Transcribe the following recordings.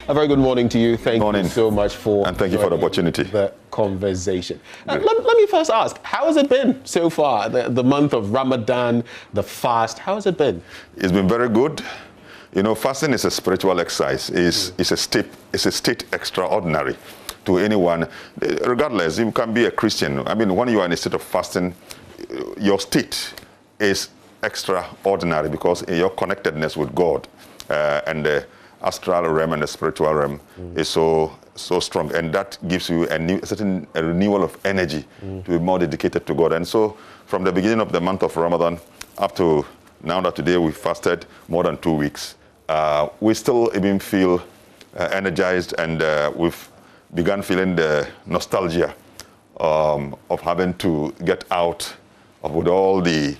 A very good morning to you. Thank you so much for and thank you for the opportunity. The conversation. Let me first ask, how has it been so far? The month of Ramadan, the fast, how has it been? It's been very good. You know, fasting is a spiritual exercise. It's a state extraordinary to anyone, regardless. You can be a Christian. I mean, when you are in a state of fasting, your state is extraordinary because your connectedness with God and the astral realm and the spiritual realm is so strong, and that gives you a certain renewal of energy to be more dedicated to God. And so from the beginning of the month of Ramadan up to now that today we fasted more than 2 weeks, we still even feel energized, and we've begun feeling the nostalgia of having to get out with all the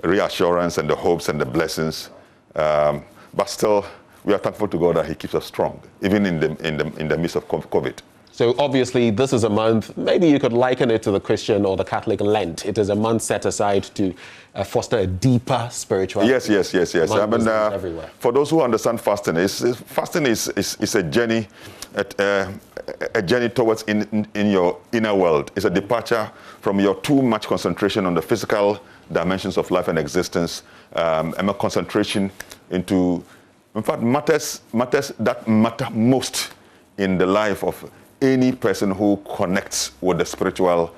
reassurance and the hopes and the blessings, but still we are thankful to God that He keeps us strong, even in the midst of COVID. So obviously this is a month, maybe you could liken it to the Christian or the Catholic Lent. It is a month set aside to foster a deeper spirituality. Yes. I mean, for those who understand fasting, fasting is a journey, a journey towards in your inner world. It's a departure from your too much concentration on the physical dimensions of life and existence, and a concentration into, in fact, matters that matter most in the life of any person who connects with the spiritual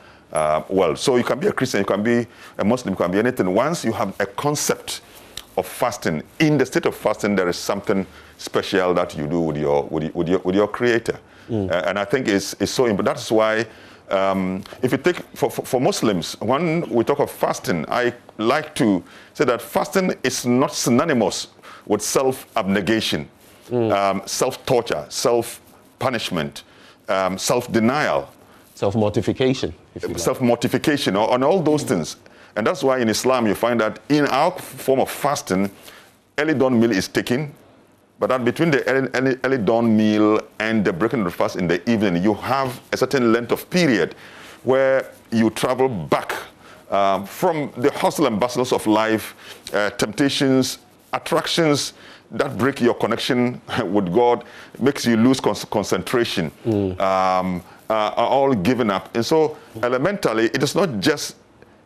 world. So you can be a Christian, you can be a Muslim, you can be anything. Once you have a concept of fasting, in the state of fasting, there is something special that you do with your Creator, and I think it's so important. That's why, if you take for Muslims, when we talk of fasting, I like to say that fasting is not synonymous with self-abnegation, self-torture, self-punishment, self-denial. Self-mortification. Self-mortification, on all those things. And that's why in Islam you find that in our form of fasting, early dawn meal is taken, but that between the early dawn meal and the breaking of the fast in the evening, you have a certain length of period where you travel back from the hustle and bustles of life, temptations, attractions that break your connection with God, makes you lose concentration, are all given up. And so elementally, it is not just,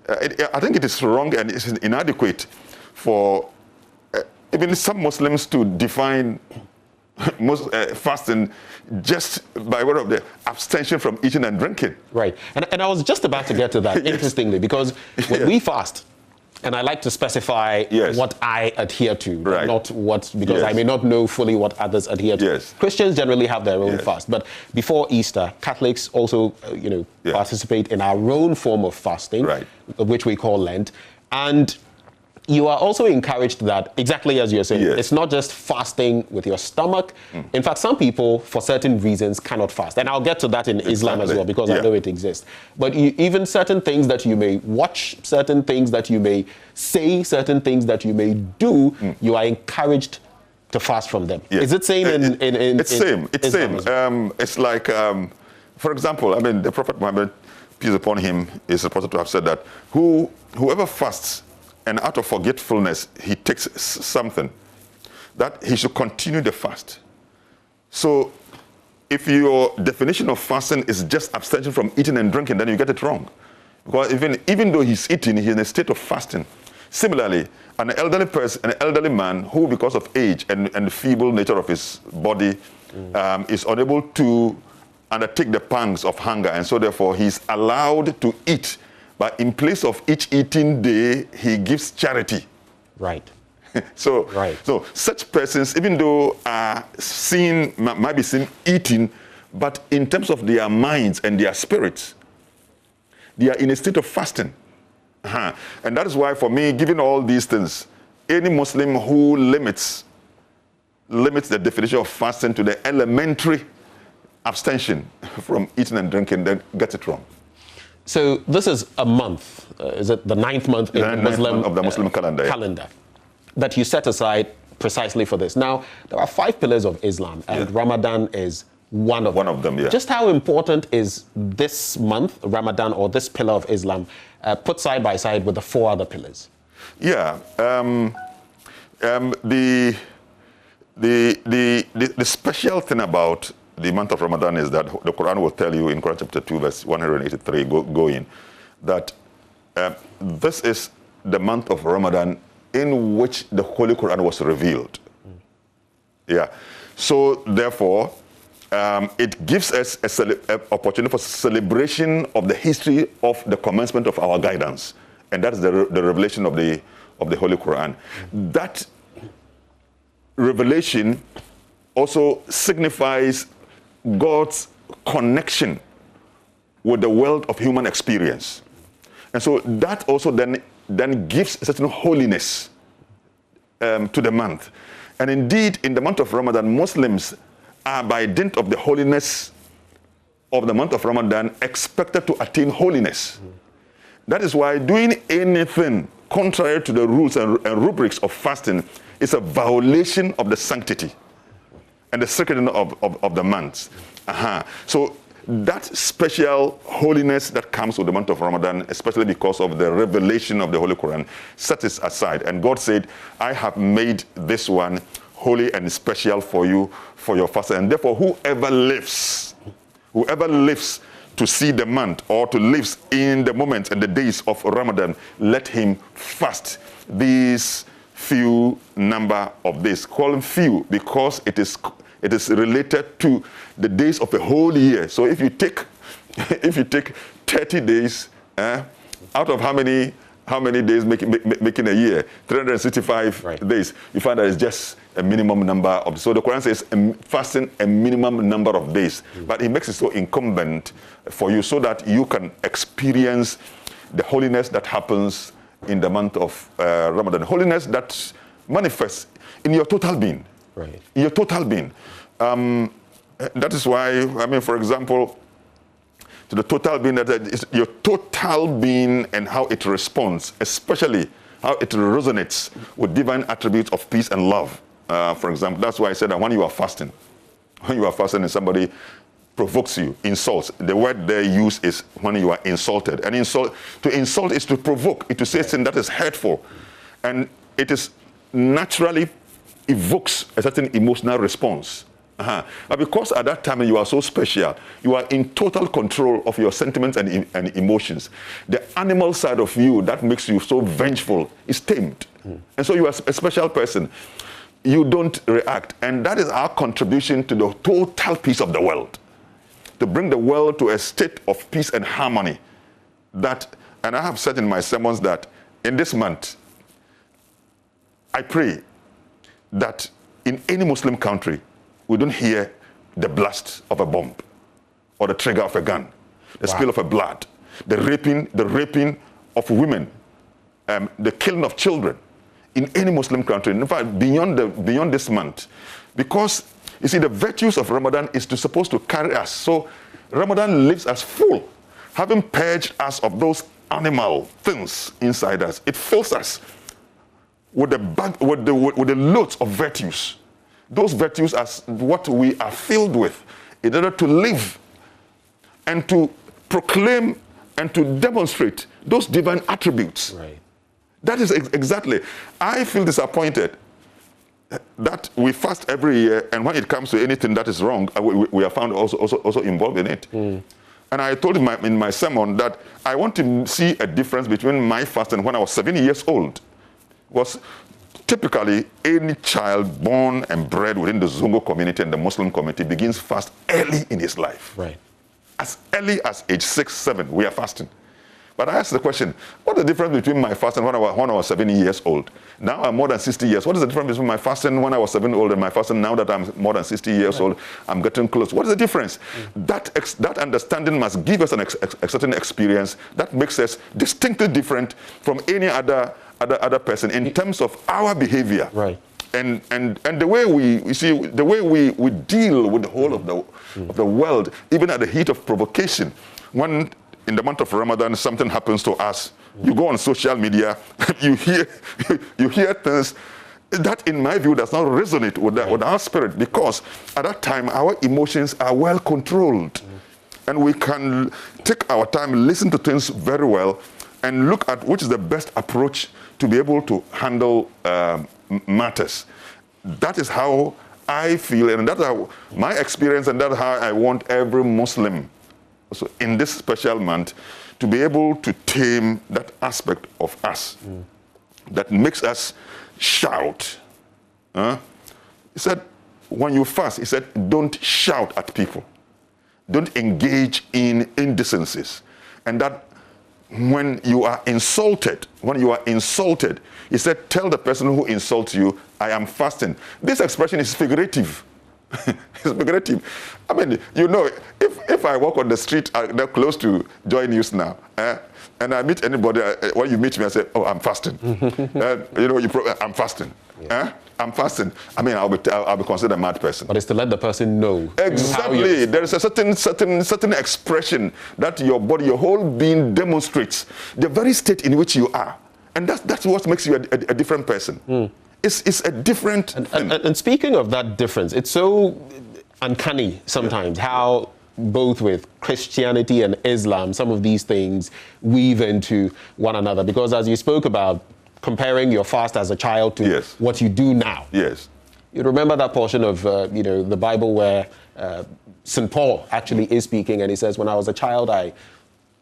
I think it is wrong and it's inadequate for even some Muslims to define fasting just by way of the abstention from eating and drinking. Right. And I was just about to get to that, interestingly, because when we fast, and I like to specify what I adhere to, not what, because I may not know fully what others adhere to. Christians generally have their own fast, but before Easter, Catholics also, participate in our own form of fasting, which we call Lent. And you are also encouraged that, exactly as you're saying, it's not just fasting with your stomach. In fact, some people, for certain reasons, cannot fast. And I'll get to that in Islam as well, because I know it exists. But even certain things that you may watch, certain things that you may say, certain things that you may do, you are encouraged to fast from them. Is it same in It's same. It's Islam same. It's like, for example, I mean, the Prophet Muhammad, peace upon him, is reported to have said that whoever fasts and out of forgetfulness, he takes something, that he should continue the fast. So if your definition of fasting is just abstention from eating and drinking, then you get it wrong. Because even though he's eating, he's in a state of fasting. Similarly, an elderly person, an elderly man who, because of age and the feeble nature of his body, is unable to undertake the pangs of hunger, and so therefore he's allowed to eat. But in place of each eating day, he gives charity. Right. So such persons, even though might be seen eating, but in terms of their minds and their spirits, they are in a state of fasting. And that is why, for me, given all these things, any Muslim who limits the definition of fasting to the elementary abstention from eating and drinking, then gets it wrong. So this is a month, is it the 9th month in the Muslim calendar, that you set aside precisely for this. Now, there are 5 pillars of Islam, and Ramadan is one of them. Just how important is this month, Ramadan, or this pillar of Islam, put side by side with the 4 other pillars? The The special thing about the month of Ramadan is that the Quran will tell you in Quran chapter 2, verse 183, going, that this is the month of Ramadan in which the Holy Quran was revealed. Yeah. So therefore, it gives us an opportunity for celebration of the history of the commencement of our guidance. And that's the revelation of the Holy Quran. That revelation also signifies God's connection with the world of human experience. And so that also then gives a certain holiness to the month. And indeed, in the month of Ramadan, Muslims are, by dint of the holiness of the month of Ramadan, expected to attain holiness. That is why doing anything contrary to the rules and rubrics of fasting is a violation of the sanctity and the sacredness of the months. So that special holiness that comes with the month of Ramadan, especially because of the revelation of the Holy Quran, set it aside. And God said, I have made this one holy and special for you, for your fast. And therefore, whoever lives to see the month or to live in the moments and the days of Ramadan, let him fast these few number of days. Call them few because it is related to the days of a whole year. So if you take 30 days out of how many days making a year? 365 days. You find that it's just a minimum number of. So the Quran says fasting a minimum number of days, but it makes it so incumbent for you so that you can experience the holiness that happens in the month of Ramadan. Holiness that manifests in your total being. Right. In your total being. That is why, I mean, for example, to the total being, that is your total being and how it responds, especially how it resonates with divine attributes of peace and love. For example, that's why I said that when you are fasting and somebody provokes you, insults, the word they use is when you are insulted. And to insult is to provoke, is to say something that is hurtful. And it is naturally evokes a certain emotional response. But because at that time you are so special, you are in total control of your sentiments and emotions. The animal side of you that makes you so vengeful is tamed. And so you are a special person. You don't react. And that is our contribution to the total peace of the world. To bring the world to a state of peace and harmony. And I have said in my sermons that in this month, I pray that in any Muslim country, we don't hear the blast of a bomb or the trigger of a gun, the spill of a blood, the raping of women, the killing of children in any Muslim country. In fact, beyond this month, because you see, the virtues of Ramadan is supposed to carry us. So Ramadan leaves us full, having purged us of those animal things inside us. It fills us with the loads of virtues. Those virtues are what we are filled with in order to live and to proclaim and to demonstrate those divine attributes. Right. That is exactly. I feel disappointed that we fast every year, and when it comes to anything that is wrong, we are found also involved in it. And I told him in my sermon that I want to see a difference between my fasting when I was 7 years old. Was typically any child born and bred within the Zongo community and the Muslim community begins fast early in his life. Right. As early as age 6, 7, we are fasting. But I asked the question, what's the difference between my fasting when I was 7 years old? Now I'm more than 60 years. What is the difference between my fasting when I was 7 years old and my fasting now that I'm more than 60 years old? I'm getting close. What is the difference? That understanding must give us a certain experience that makes us distinctly different from any other person in terms of our behavior. Right. And the way we deal with the whole of the world, even at the heat of provocation. When in the month of Ramadan something happens to us, you go on social media, you hear things that, in my view, does not resonate with our spirit, because at that time our emotions are well controlled, and we can take our time, listen to things very well, and look at which is the best approach to be able to handle matters. That is how I feel, and that's how my experience, and that's how I want every Muslim, so in this special month, to be able to tame that aspect of us that makes us shout. He said, when you fast, he said, don't shout at people. Don't engage in indecencies. And that when you are insulted, he said, tell the person who insults you, I am fasting. This expression is figurative. It's figurative. I mean, you know, if I walk on the street, they're close to Joy News now, and I meet anybody, when you meet me, I say, oh, I'm fasting. You know, I'm fasting. Yeah. I'm fasting. I mean, I'll be considered a mad person. But it's to let the person know. Exactly. There is a certain expression that your body, your whole being demonstrates the very state in which you are. And that's what makes you a different person. It's a different thing. And speaking of that difference, it's so uncanny sometimes how both with Christianity and Islam, some of these things weave into one another. Because as you spoke about, comparing your fast as a child to what you do now. Yes. You remember that portion of the Bible where St. Paul actually is speaking, and he says, when I was a child, I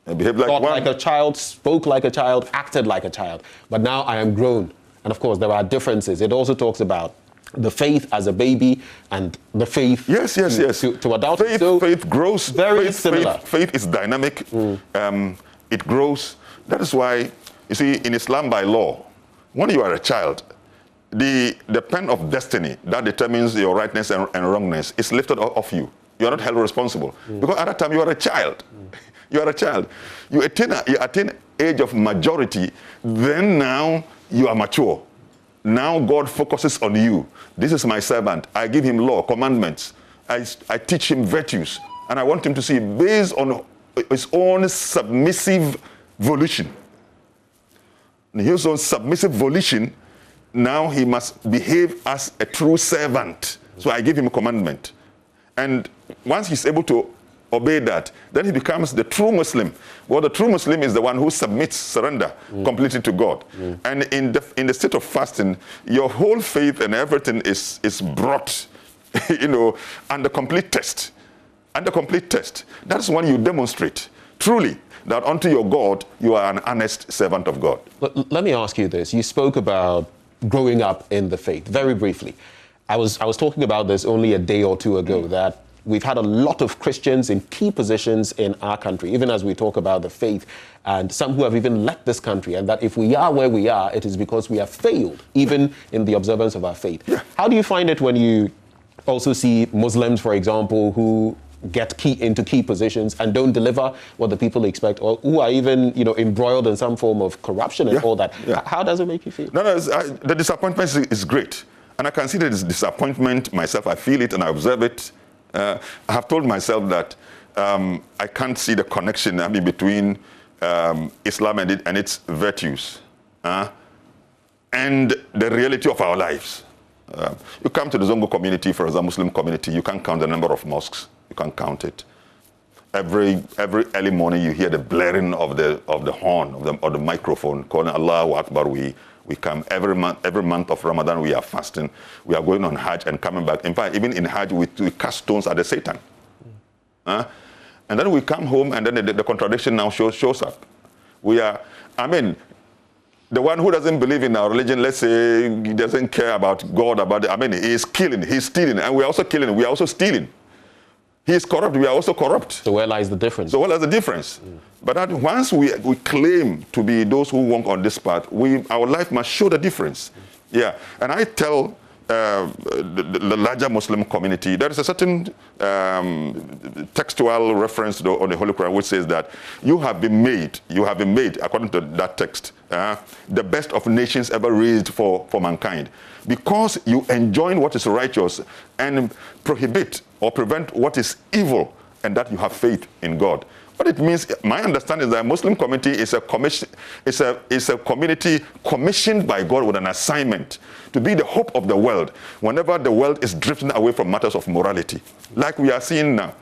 behaved like a child, spoke like a child, acted like a child, but now I am grown. And of course, there are differences. It also talks about the faith as a baby and the faith to adulthood. Faith grows. Very similar. Faith is dynamic. It grows. That is why, you see, in Islam by law, when you are a child, the pen of destiny that determines your rightness and wrongness is lifted off you. You are not held responsible. Because at that time, you are a child. You are a child. You attain age of majority, then now you are mature. Now God focuses on you. This is my servant. I give him law, commandments. I teach him virtues. And I want him to see based on his own submissive volition. His own submissive volition, now he must behave as a true servant. So I give him a commandment. And once he's able to obey that, then he becomes the true Muslim. Well, the true Muslim is the one who submits, surrender completely to God. And in the state of fasting, your whole faith and everything is brought, under complete test. Under complete test. That's when you demonstrate, truly, that unto your God, you are an honest servant of God. Let me ask you this. You spoke about growing up in the faith, very briefly. I was talking about this only a day or two ago, that we've had a lot of Christians in key positions in our country, even as we talk about the faith, and some who have even left this country, and that if we are where we are, it is because we have failed, even in the observance of our faith. Yeah. How do you find it when you also see Muslims, for example, who get into key positions and don't deliver what the people expect, or who are even, embroiled in some form of corruption and all that? Yeah. How does it make you feel? No, the disappointment is great. And I can see this disappointment myself. I feel it and I observe it. I have told myself that I can't see the connection between Islam and its virtues and the reality of our lives. You come to the Zongo community, for example, Muslim community, you can't count the number of mosques. You can't count it. Every early morning you hear the blaring of the horn, of the microphone, calling Allahu Akbar. We come every month of Ramadan. We are fasting. We are going on Hajj and coming back. In fact, even in Hajj, we cast stones at the Satan. And then we come home, and then the contradiction now shows up. The one who doesn't believe in our religion, let's say, he doesn't care about God, he is killing, he's stealing, and we're also killing, we are also stealing. He is corrupt, we are also corrupt. So where lies the difference? But once we claim to be those who walk on this path, our life must show the difference. Yeah, and I tell the larger Muslim community, there is a certain textual reference on the Holy Quran which says that you have been made, according to that text, the best of nations ever raised for mankind, because you enjoin what is righteous and prohibit or prevent what is evil, and that you have faith in God. What it means, my understanding is that a Muslim community is a community commissioned by God with an assignment to be the hope of the world whenever the world is drifting away from matters of morality, like we are seeing now.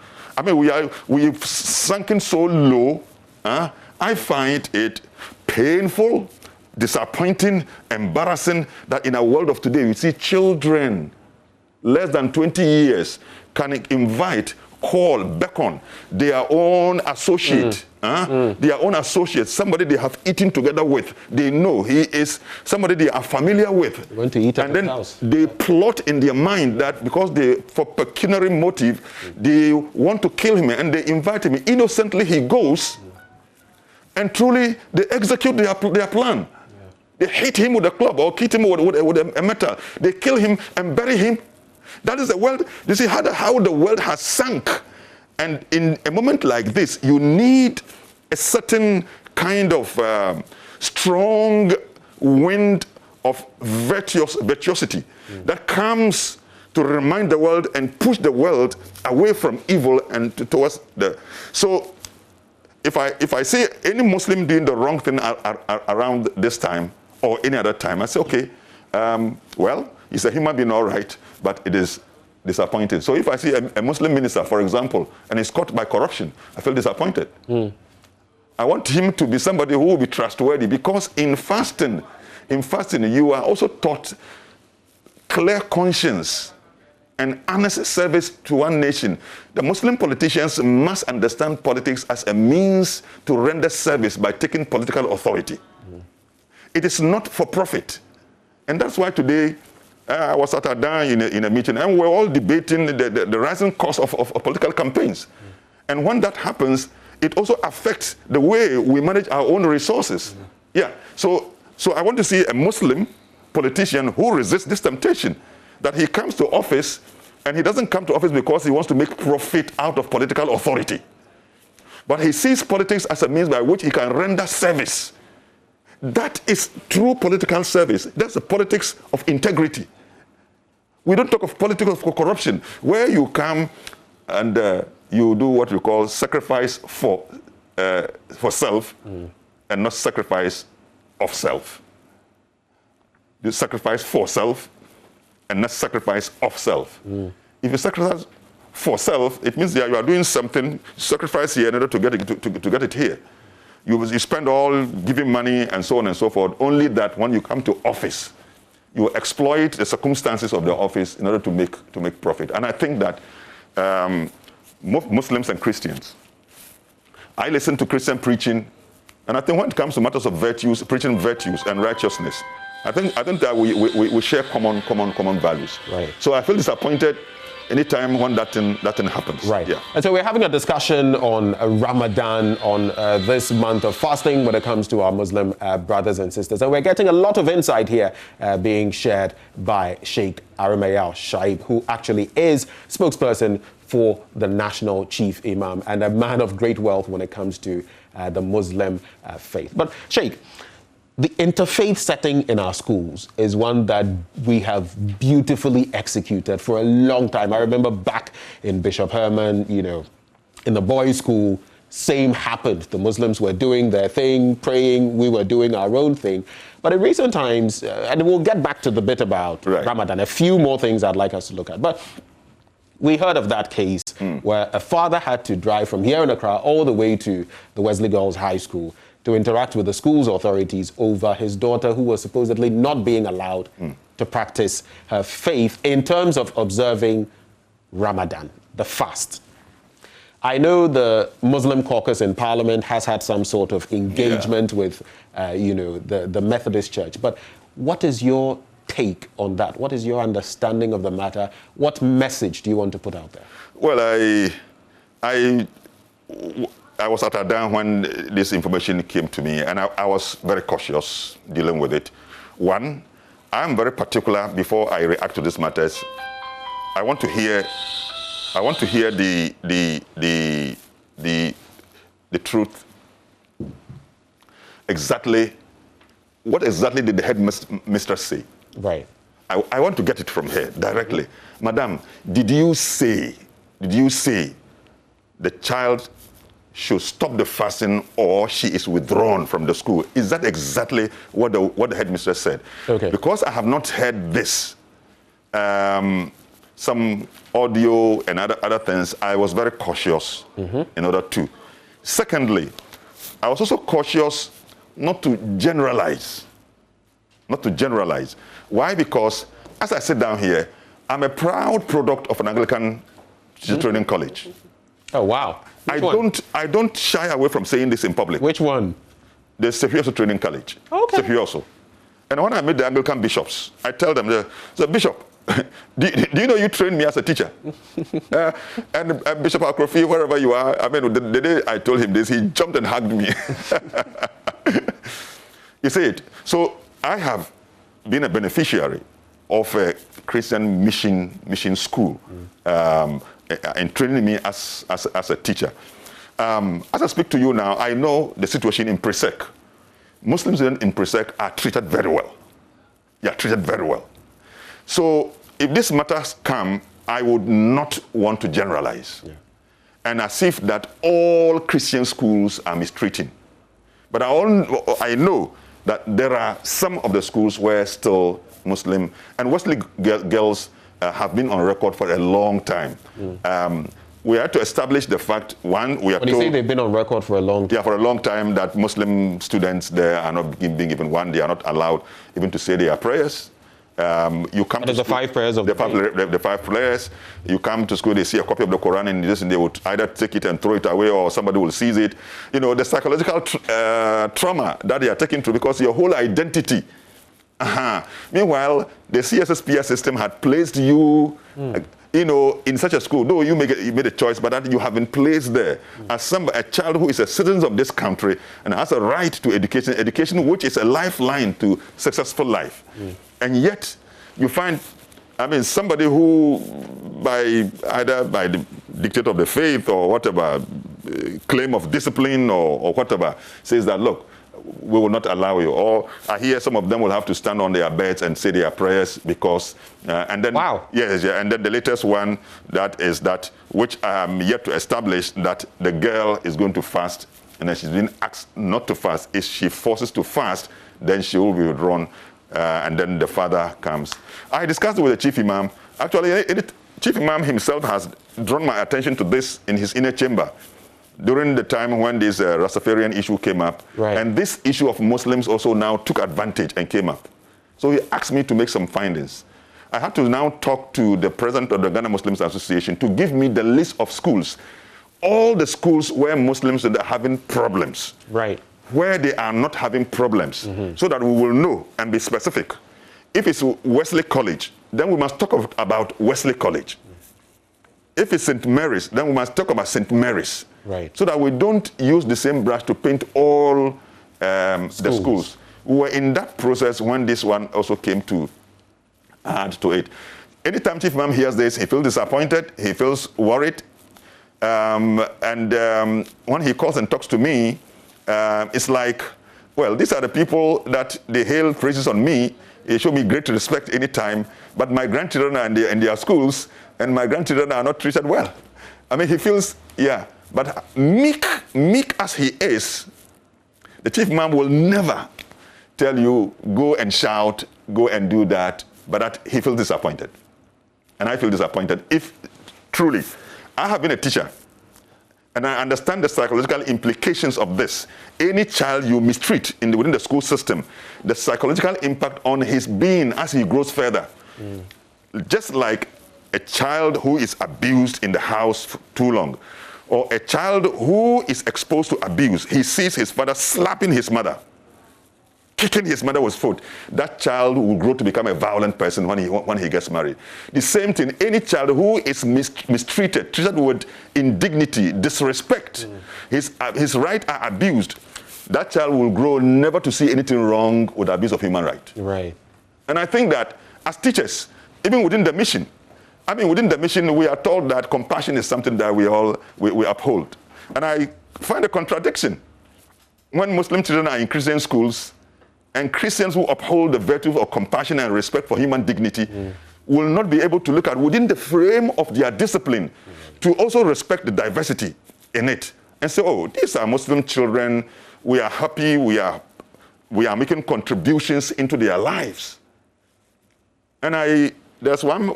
We've sunken so low. I find it painful, disappointing, embarrassing that in a world of today we see children, less than 20 years can invite, call, beckon their own associate, their own associate, somebody they have eaten together with. They know he is somebody they are familiar with. They want to eat at and then house. They plot in their mind that because for pecuniary motive, they want to kill him, and they invite him. Innocently, he goes, and truly, they execute their plan. Yeah. They hit him with a club or hit him with a metal. They kill him and bury him. That is the world. You see how the world has sunk. And in a moment like this, you need a certain kind of strong wind of virtuosity that comes to remind the world and push the world away from evil and towards the... So if I see any Muslim doing the wrong thing around this time or any other time, I say, okay, well, he's a human being, all right, but it is disappointing. So if I see a Muslim minister, for example, and he's caught by corruption, I feel disappointed. I want him to be somebody who will be trustworthy, because in fasting, you are also taught clear conscience and honest service to one nation. The Muslim politicians must understand politics as a means to render service by taking political authority. It is not for profit. And that's why today, I was at Adan in a meeting, and we're all debating the rising cost of political campaigns. And when that happens, it also affects the way we manage our own resources. Yeah. So I want to see a Muslim politician who resists this temptation, that he comes to office, and he doesn't come to office because he wants to make profit out of political authority. But he sees politics as a means by which he can render service. That is true political service. That's the politics of integrity. We don't talk of politics of corruption, where you come and you do what we call sacrifice for self, and not sacrifice of self. You sacrifice for self and not sacrifice of self. If you sacrifice for self, it means that you are doing something, sacrifice here in order to get it here. You spend all giving money and so on and so forth, only that when you come to office, you exploit the circumstances of the office in order to make profit. And I think that Muslims and Christians, I listen to Christian preaching, and I think when it comes to matters of virtues, preaching virtues and righteousness, I think that we share common values. Right. So I feel disappointed anytime when that thing happens. Right. Yeah. And so we're having a discussion on Ramadan, on this month of fasting when it comes to our Muslim brothers and sisters. And we're getting a lot of insight here being shared by Sheikh Aremeyaw Shaib, who actually is spokesperson for the national chief imam and a man of great wealth when it comes to the Muslim faith. But Sheikh, the interfaith setting in our schools is one that we have beautifully executed for a long time. I remember back in Bishop Herman, in the boys' school, same happened. The Muslims were doing their thing, praying, we were doing our own thing. But in recent times, and we'll get back to the bit about Ramadan, a few more things I'd like us to look at. But we heard of that case where a father had to drive from here in Accra all the way to the Wesley Girls High School to interact with the school's authorities over his daughter, who was supposedly not being allowed to practice her faith in terms of observing Ramadan, the fast. I know the Muslim caucus in Parliament has had some sort of engagement with, the Methodist Church. But what is your take on that? What is your understanding of the matter? What message do you want to put out there? Well, I was at Adan when this information came to me, and I was very cautious dealing with it. One, I'm very particular before I react to these matters. I want to hear the truth. What exactly did the headmistress say? Right. I want to get it from her directly. Madam, did you say the child should stop the fasting or she is withdrawn from the school? Is that exactly what the headmistress said? Okay. Because I have not heard this, some audio and other things, I was very cautious in order to. Secondly, I was also cautious not to generalize. Why? Because as I sit down here, I'm a proud product of an Anglican teacher training college. Oh, wow. I don't shy away from saying this in public. Which one? The Sefioso Training College. Okay. Sefioso. And when I meet the Anglican bishops, I tell them, the bishop, do you know you trained me as a teacher? And Bishop Akrofi, wherever you are, I mean, the day I told him this, he jumped and hugged me. You see it. So I have been a beneficiary of a Christian mission school in training me as a teacher. As I speak to you now, I know the situation in Presec. Muslims in Presec are treated very well. They are treated very well. So if these matters come, I would not want to generalize. Yeah. And as if that all Christian schools are mistreating. But I know that there are some of the schools where still Muslim, and Wesley girls have been on record for a long time. We had to establish the fact, one, we are told... When you say they've been on record for a long time? Yeah, for a long time, that Muslim students there are not being given one. They are not allowed even to say their prayers. You come to the 5 prayers of the 5 prayers. You come to school, they see a copy of the Quran, and they would either take it and throw it away, or somebody will seize it. You know, the psychological trauma that they are taking through, because your whole identity. Meanwhile, the CSSPS system had placed you, you know, in such a school. Though you made a choice, but that you have been placed there as a child who is a citizen of this country and has a right to education which is a lifeline to successful life. And yet, you find, I mean, somebody who, either by the dictate of the faith or whatever, claim of discipline or whatever, says that, look, we will not allow you. Or I hear some of them will have to stand on their beds and say their prayers because, and then, wow. Yes, yeah, and then the latest one, that is that, which I am yet to establish, that the girl is going to fast, and then she's been asked not to fast. If she forces to fast, then she will be withdrawn, and then the father comes. I discussed it with the chief imam. Actually, chief imam himself has drawn my attention to this in his inner chamber during the time when this Rastafarian issue came up. Right. And this issue of Muslims also now took advantage and came up. So he asked me to make some findings. I had to now talk to the president of the Ghana Muslims Association to give me the list of schools, all the schools where Muslims are having problems. Right. Where they are not having problems, so that we will know and be specific. If it's Wesley College, then we must talk about Wesley College. If it's St. Mary's, then we must talk about St. Mary's. Right. So that we don't use the same brush to paint all the schools. We were in that process when this one also came to add to it. Anytime Chief Imam hears this, he feels disappointed, he feels worried. When he calls and talks to me, it's like, well, these are the people that they hail praises on me. They show me great respect anytime, but my grandchildren are in their schools, and my grandchildren are not treated well. I mean, he feels, yeah. But meek as he is, the chief imam will never tell you, go and shout, go and do that, but that he feels disappointed. And I feel disappointed if truly, I have been a teacher, and I understand the psychological implications of this. Any child you mistreat within the school system, the psychological impact on his being as he grows further. Just like a child who is abused in the house for too long, or a child who is exposed to abuse, he sees his father slapping his mother, kicking his mother with foot. That child will grow to become a violent person when he gets married. The same thing, any child who is mistreated, treated with indignity, disrespect, his rights are abused, that child will grow never to see anything wrong with abuse of human rights. Right. And I think that as teachers, even within the mission, within the mission, we are told that compassion is something that we uphold. And I find a contradiction when Muslim children are in Christian schools, and Christians who uphold the virtue of compassion and respect for human dignity will not be able to look at within the frame of their discipline to also respect the diversity in it and say, oh, these are Muslim children, we are happy, we are making contributions into their lives. And there's one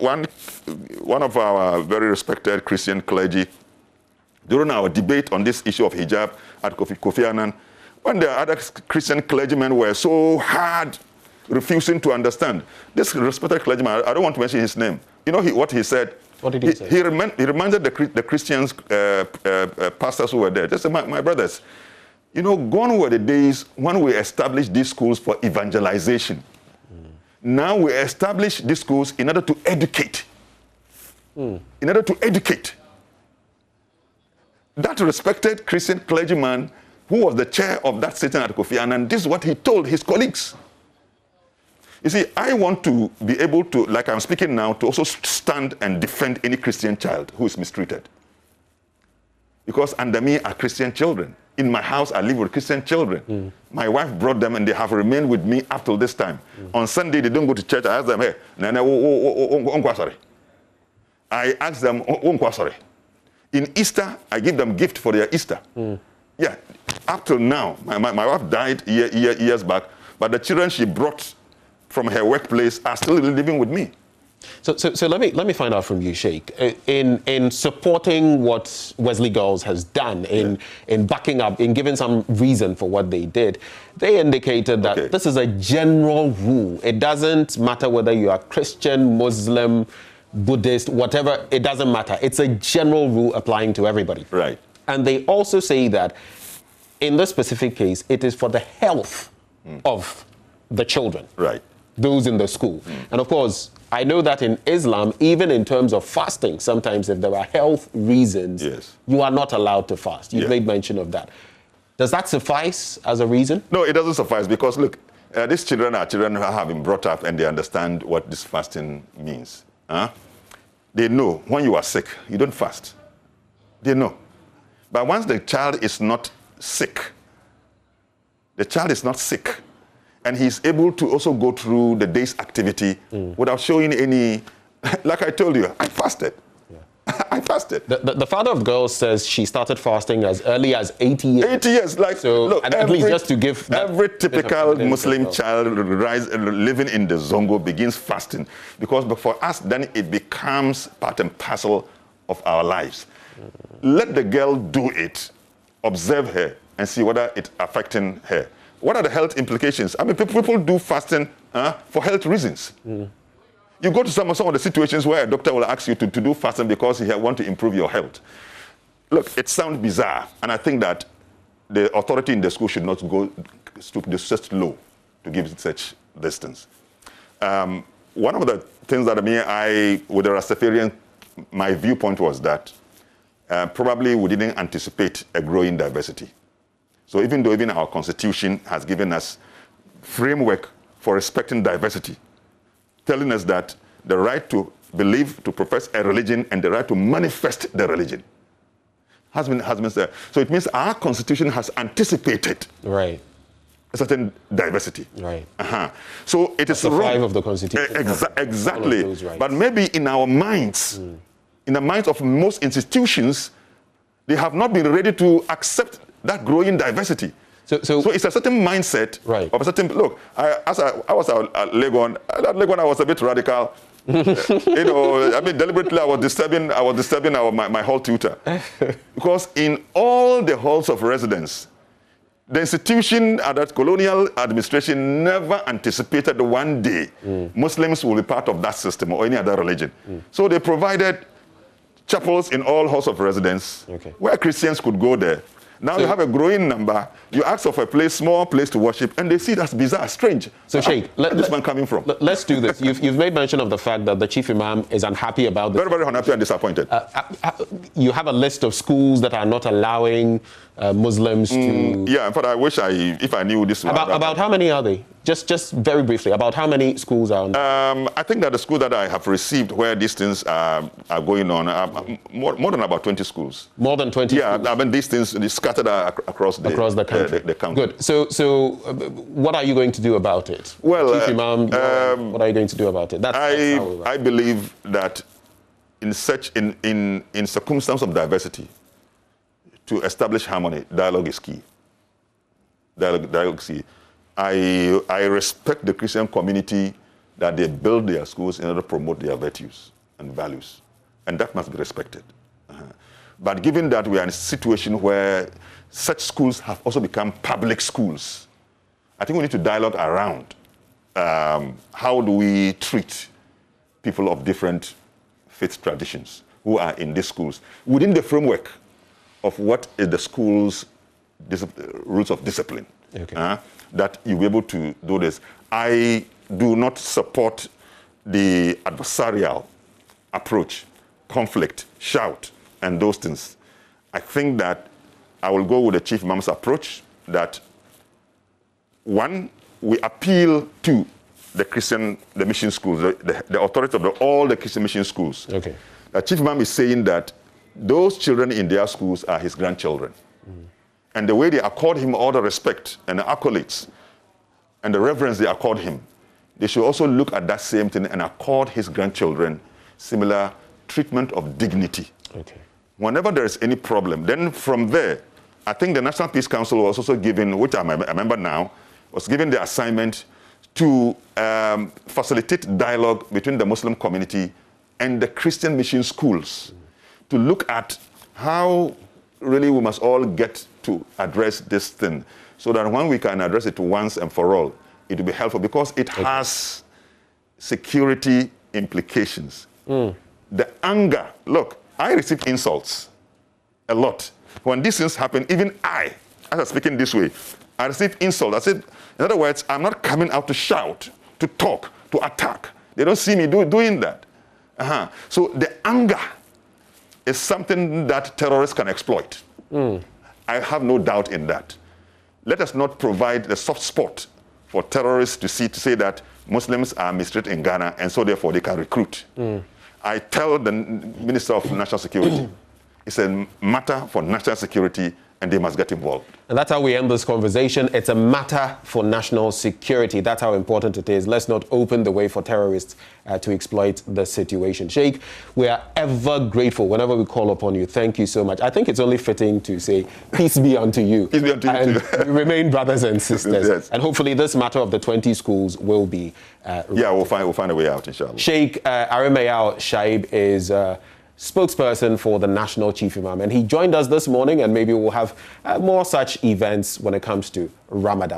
of our very respected Christian clergy, during our debate on this issue of hijab at Kofi Annan, when the other Christian clergymen were so hard refusing to understand. This respected clergyman, I don't want to mention his name. You know what he said? What did he say? He reminded the Christians, pastors who were there, just said, my brothers, you know, gone were the days when we established these schools for evangelization. Now we establish these schools in order to educate. In order to educate. That respected Christian clergyman who was the chair of that sitting at Kofi Annan, this is what he told his colleagues. You see, I want to be able to, like I'm speaking now, to also stand and defend any Christian child who is mistreated. Because under me are Christian children. In my house, I live with Christian children. My wife brought them and they have remained with me up till this time. On Sunday, they don't go to church. I ask them, hey, I ask them, in Easter, I give them gift for their Easter. Yeah, up till now, my wife died years back, but the children she brought from her workplace are still living with me. So let me find out from you, Sheikh. In supporting what Wesley Girls has done, in backing up, in giving some reason for what they did, they indicated that this is a general rule. It doesn't matter whether you are Christian, Muslim, Buddhist, whatever, it doesn't matter. It's a general rule applying to everybody. Right. And they also say that in this specific case, it is for the health of the children. Right. Those in the school. And of course, I know that in Islam, even in terms of fasting, sometimes if there are health reasons, you are not allowed to fast. You've made mention of that. Does that suffice as a reason? No, it doesn't suffice because, look, these children are children who have been brought up and they understand what this fasting means. They know when you are sick, you don't fast. They know. But once the child is not sick, and he's able to also go through the day's activity without showing any, like I told you, I fasted. I fasted. The father of girls says she started fasting as early as 80 years. 80 years, like, so, look, at least just to give every typical Muslim child living in the Zongo begins fasting, because for us, then it becomes part and parcel of our lives. Let the girl do it, observe her, and see whether it's affecting her. What are the health implications? I mean, people do fasting for health reasons. You go to some of the situations where a doctor will ask you to do fasting because he wants to improve your health. Look, it sounds bizarre, and I think that the authority in the school should not go such low to give such distance. One of the things that with the Rastafarian, my viewpoint was that probably we didn't anticipate a growing diversity. So even though our constitution has given us framework for respecting diversity, telling us that the right to believe, to profess a religion, and the right to manifest the religion has been there. So it means our constitution has anticipated a certain diversity. So it is wrong. 5 of the constitution. Exactly. But maybe in our minds, in the minds of most institutions, they have not been ready to accept that growing diversity. So it's a certain mindset of a certain. Look, I was at Legon. At Legon, I was a bit radical. Deliberately, I was disturbing my hall tutor, because in all the halls of residence, the institution, that colonial administration, never anticipated one day Muslims will be part of that system or any other religion. So they provided chapels in all halls of residence where Christians could go there. Now you have a growing number. You ask of a small place to worship, and they see that's bizarre, strange. So, Sheikh, where's this man coming from? Let's do this. You've made mention of the fact that the chief imam is unhappy about this. Very, very unhappy and disappointed. You have a list of schools that are not allowing Muslims to. Yeah, in fact, I wish if I knew this. About how many are they? Just very briefly, about how many schools are on? I think that the schools that I have received where these things are going on are more than about 20 schools. More than 20 schools? Yeah, I mean, these things are scattered across the country. The country. Good. So what are you going to do about it? Well, Chief Imam, what are you going to do about it? I believe that in circumstances of diversity, to establish harmony, dialogue is key. Dialogue is key. I respect the Christian community that they build their schools in order to promote their virtues and values, and that must be respected. But given that we are in a situation where such schools have also become public schools, I think we need to dialogue around how do we treat people of different faith traditions who are in these schools within the framework of what is the school's rules of discipline, that you'll be able to do this. I do not support the adversarial approach, conflict, shout, and those things. I think that I will go with the Chief Imam's approach that, one, we appeal to the mission schools, the authority of all the Christian mission schools. Okay. Chief Imam is saying that those children in their schools are his grandchildren. And the way they accord him all the respect and the accolades and the reverence they accord him, they should also look at that same thing and accord his grandchildren similar treatment of dignity. Okay. Whenever there is any problem, then from there, I think the National Peace Council was also given, which I remember now, was given the assignment to facilitate dialogue between the Muslim community and the Christian mission schools to look at how really we must all get to address this thing so that when we can address it once and for all, it will be helpful because it has security implications. The anger, look, I receive insults a lot. When these things happen, even I, as I'm speaking this way, I receive insults. I said, in other words, I'm not coming out to shout, to talk, to attack. They don't see me doing that. So the anger is something that terrorists can exploit. I have no doubt in that. Let us not provide the soft spot for terrorists to say that Muslims are mistreated in Ghana and so therefore they can recruit. I tell the Minister of National Security, it's a matter for national security and they must get involved. And that's how we end this conversation. It's a matter for national security. That's how important it is. Let's not open the way for terrorists to exploit the situation. Sheikh, we are ever grateful whenever we call upon you. Thank you so much. I think it's only fitting to say, peace be unto you. Peace be unto you too. We remain brothers and sisters. Yes. And hopefully this matter of the 20 schools will be we'll find a way out, inshallah. Sheikh Aremeyaw Shaib is spokesperson for the National Chief Imam. And he joined us this morning, and maybe we'll have more such events when it comes to Ramadan.